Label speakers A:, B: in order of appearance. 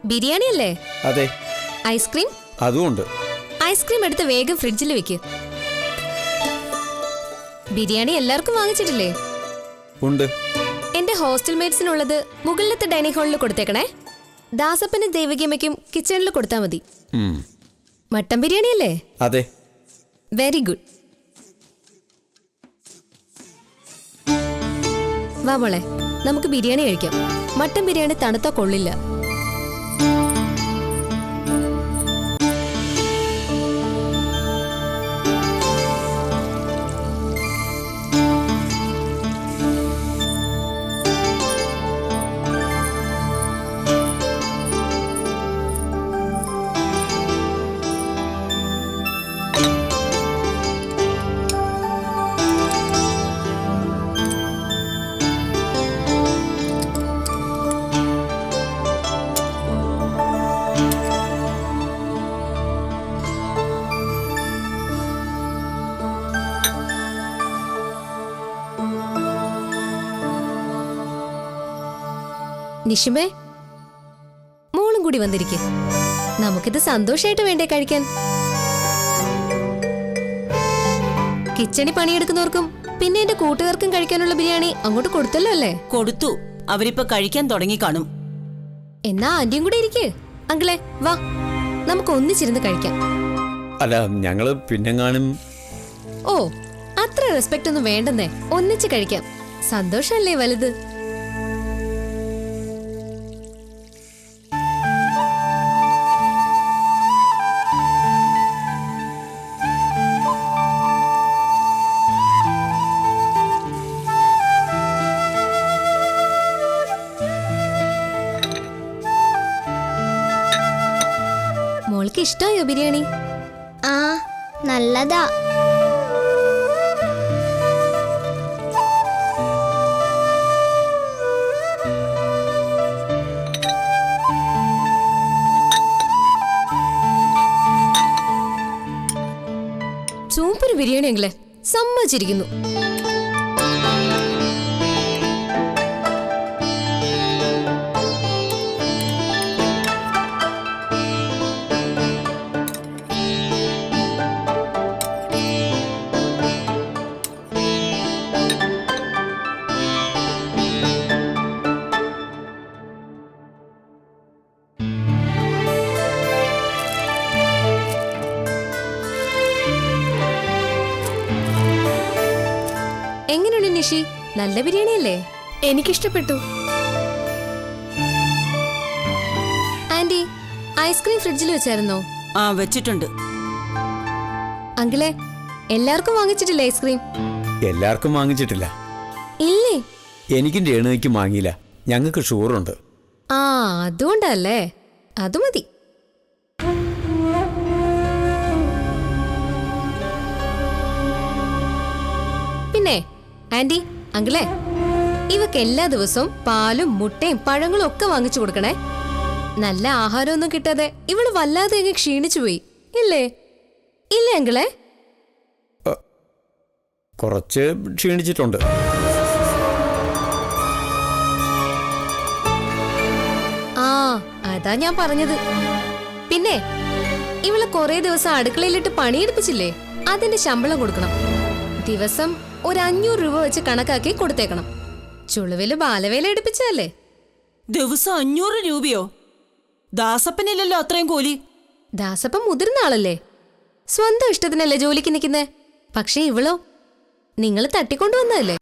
A: ബിരിയാണി അല്ലേ?
B: അതെ.
A: Ice cream?
B: അതുമുണ്ട്.
A: Ice cream എടുത്ത് വേഗം ഫ്രിഡ്ജിൽ വെക്ക്. ബിരിയാണി എല്ലാവർക്കും വാങ്ങിച്ചിട്ടില്ലേ?
B: ഉണ്ട്.
A: എന്റെ ഹോസ്റ്റൽ മേറ്റ്സിനുള്ളത് മുകളിലത്തെ ഡൈനിങ് ഹാളിൽ കൊടുത്തേക്കണേ. ദാസപ്പനും ദേവികമ്മയ്ക്കും കിച്ചണിൽ കൊടുത്താൽ മതി. മട്ടൻ ബിരിയാണി അല്ലേ?
B: അതെ.
A: Very good. വാ മോളെ, നമുക്ക് ബിരിയാണി കഴിക്കാം. മട്ടൻ ബിരിയാണി തണുത്താ കൊള്ളില്ല. നിഷിമേ, മോളും കൂടി വന്നിരിക്കെ. നമുക്കിത് സന്തോഷായിട്ട് വേണ്ടേ കഴിക്കാൻ? കിച്ചണി പണിയെടുക്കുന്നവർക്കും പിന്നെ എന്റെ കൂട്ടുകാർക്കും കഴിക്കാനുള്ള ബിരിയാണി അങ്ങോട്ട് കൊടുത്തല്ലോ അല്ലേ?
C: കൊടുത്തു. അവരിപ്പോ കഴിക്കാൻ തുടങ്ങി കാണും.
A: എന്നാ ആന്റിയും കൂടെ ഇരിക്കേ. അങ്കിളെ വാ, നമുക്ക് ഒന്നിച്ചിരുന്ന് കഴിക്കാം.
B: അല്ല, ഞങ്ങള് പിന്നെങ്ങാനും.
A: ഓ, അത്ര റെസ്പെക്ട് ഒന്നും വേണ്ടെന്നേ. ഒന്നിച്ച് കഴിക്കാം. സന്തോഷല്ലേ വലുത്. മോൾക്ക് ഇഷ്ടായോ ബിരിയാണി?
D: ആ, നല്ലതാ.
A: സൂപ്പർ ബിരിയാണി എങ്കിലേ, സമ്മതിച്ചിരിക്കുന്നു. എങ്ങനെയുണ്ട് നിഷി? നല്ല ബിരിയാണി അല്ലേ?
E: എനിക്കിഷ്ടപ്പെട്ടു.
A: ആന്റി, ഐസ്ക്രീം ഫ്രിഡ്ജിൽ വെച്ചായിരുന്നോ?
C: ആ, വെച്ചിട്ടുണ്ട്.
A: അങ്കിളെ, എല്ലാവർക്കും വാങ്ങിച്ചിട്ടില്ലേ ഐസ്ക്രീം?
B: എല്ലാവർക്കും വാങ്ങിച്ചിട്ടില്ല.
A: ഇല്ലേ?
B: എനിക്കും രേണുവയ്ക്കും വാങ്ങിയില്ല. ഞങ്ങൾക്ക് ഷുഗറുണ്ട്.
A: ആ, അതുകൊണ്ടല്ലേ. അത് മതി. പിന്നെ ആന്റി, അങ്കിളെ, ഇവക്ക് എല്ലാ ദിവസവും പാലും മുട്ടയും പഴങ്ങളും ഒക്കെ വാങ്ങിച്ചു കൊടുക്കണേ. നല്ല ആഹാരമൊന്നും കിട്ടാതെ ഇവള് വല്ലാതെ അങ്ങ് ക്ഷീണിച്ചു പോയി. ഇല്ലേ? ഇല്ലേ അങ്കിളെ?
B: കുറച്ച് ക്ഷീണിച്ചിട്ടുണ്ട്.
A: ആ, അതാ ഞാൻ പറഞ്ഞത്. പിന്നെ ഇവള് കൊറേ ദിവസം അടുക്കളയിലിട്ട് പണിയെടുപ്പിച്ചില്ലേ, അതിന്റെ ശമ്പളം കൊടുക്കണം. ദിവസം ഒരു 500 രൂപ വെച്ച് കണക്കാക്കി കൊടുത്തേക്കണം. ചുളുവില് ബാലവേല എടുപ്പിച്ചതല്ലേ.
C: ദിവസം 500 രൂപയോ? ദാസപ്പനില്ലല്ലോ അത്രയും കൂലി.
A: ദാസപ്പൻ മുതിർന്ന ആളല്ലേ, സ്വന്തം ഇഷ്ടത്തിനല്ലേ ജോലിക്ക് നിൽക്കുന്നേ. പക്ഷെ ഇവളോ, നിങ്ങൾ തട്ടിക്കൊണ്ടുവന്നതല്ലേ.